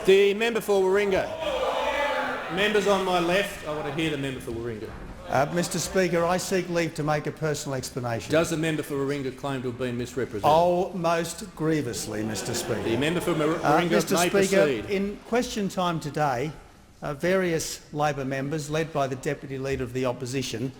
The member for Warringah. Members on my left, I want to hear the member for Warringah. Mr Speaker, I seek leave to make a personal explanation. Does the member for Warringah claim to have been misrepresented? Oh, most grievously, Mr Speaker. The member for Warringah Mr may Speaker, proceed. in question time today, various Labor members, led by the Deputy Leader of the Opposition,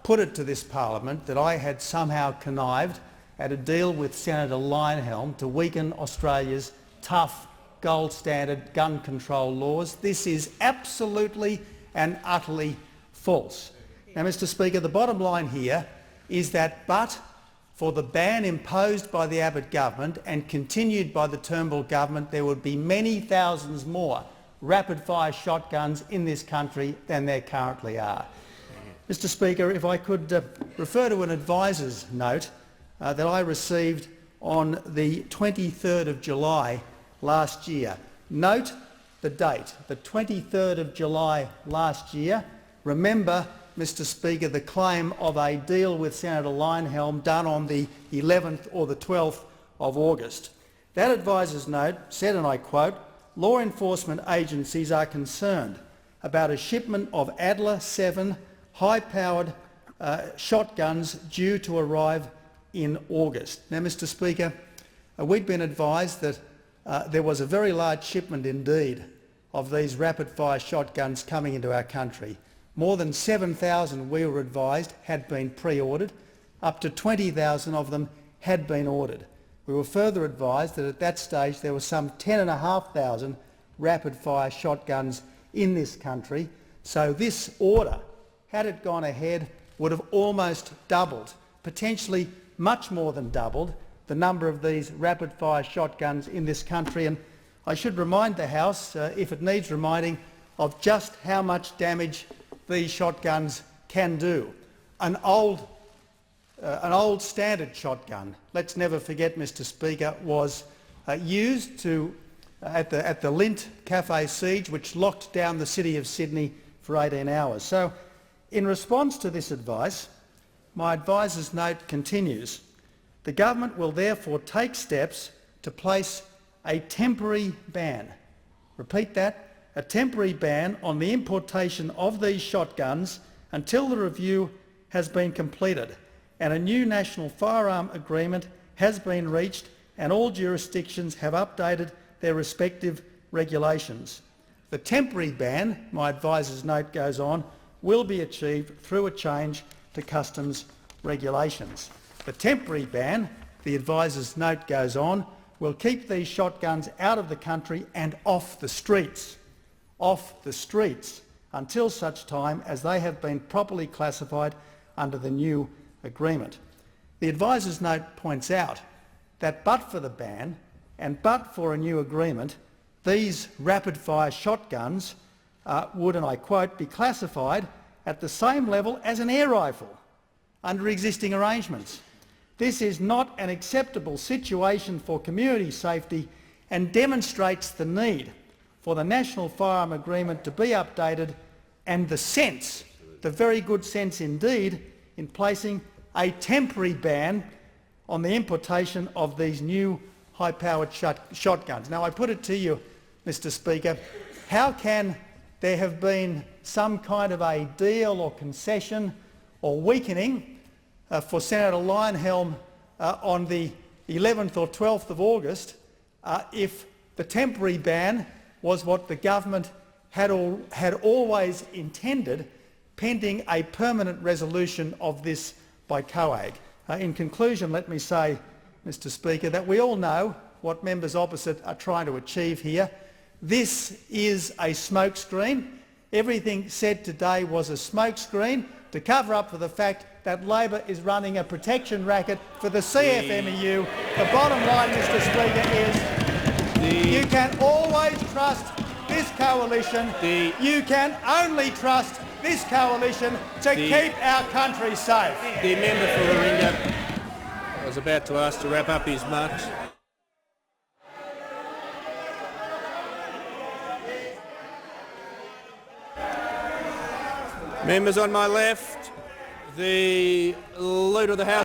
put it to this parliament that I had somehow connived at a deal with Senator Leyonhjelm to weaken Australia's tough, gold standard gun control laws. This is absolutely and utterly false. Now, Mr Speaker, the bottom line here is that but for the ban imposed by the Abbott government and continued by the Turnbull government, there would be many thousands more rapid-fire shotguns in this country than there currently are. Mr Speaker, if I could refer to an advisor's note that I received on the 23rd of July last year. Note the date, the 23rd of July last year. Remember, Mr Speaker, the claim of a deal with Senator Leyonhjelm done on the 11th or the 12th of August. That advisor's note said, and I quote, "Law enforcement agencies are concerned about a shipment of Adler 7 high-powered shotguns due to arrive in August." Now, Mr Speaker, we'd been advised that there was a very large shipment indeed of these rapid-fire shotguns coming into our country. More than 7,000, we were advised, had been pre-ordered. Up to 20,000 of them had been ordered. We were further advised that at that stage there were some 10,500 rapid-fire shotguns in this country. So this order, had it gone ahead, would have almost doubled, potentially much more than doubled, the number of these rapid-fire shotguns in this country. And I should remind the House, if it needs reminding, of just how much damage these shotguns can do. An old standard shotgun, let's never forget, Mr Speaker, was used at the Lindt Cafe siege, which locked down the city of Sydney for 18 hours. So, in response to this advice, my advisor's note continues, "The government will therefore take steps to place a temporary ban," repeat that, "a temporary ban on the importation of these shotguns until the review has been completed and a new national firearm agreement has been reached and all jurisdictions have updated their respective regulations." The temporary ban, my advisor's note goes on, will be achieved through a change to customs regulations. The temporary ban, the advisor's note goes on, will keep these shotguns out of the country and off the streets until such time as they have been properly classified under the new agreement. The advisor's note points out that but for the ban and but for a new agreement, these rapid-fire shotguns would, and I quote, "be classified at the same level as an air rifle under existing arrangements. This is not an acceptable situation for community safety and demonstrates the need for the National Firearm Agreement to be updated and the very good sense indeed, in placing a temporary ban on the importation of these new high-powered shotguns." Now, I put it to you, Mr Speaker, how can there have been some kind of a deal or concession or weakening for Senator Leyonhjelm on the 11th or 12th of August if the temporary ban was what the government had always intended, pending a permanent resolution of this by COAG. In conclusion, let me say, Mr Speaker, that we all know what members opposite are trying to achieve here. This is a smokescreen. Everything said today was a smokescreen to cover up for the fact that Labor is running a protection racket for the CFMEU. The bottom line, Mr Speaker, is you can always trust this coalition. You can only trust this coalition to keep our country safe. The member for Warringah, I was about to ask to wrap up his marks. Members on my left, the Leader of the House.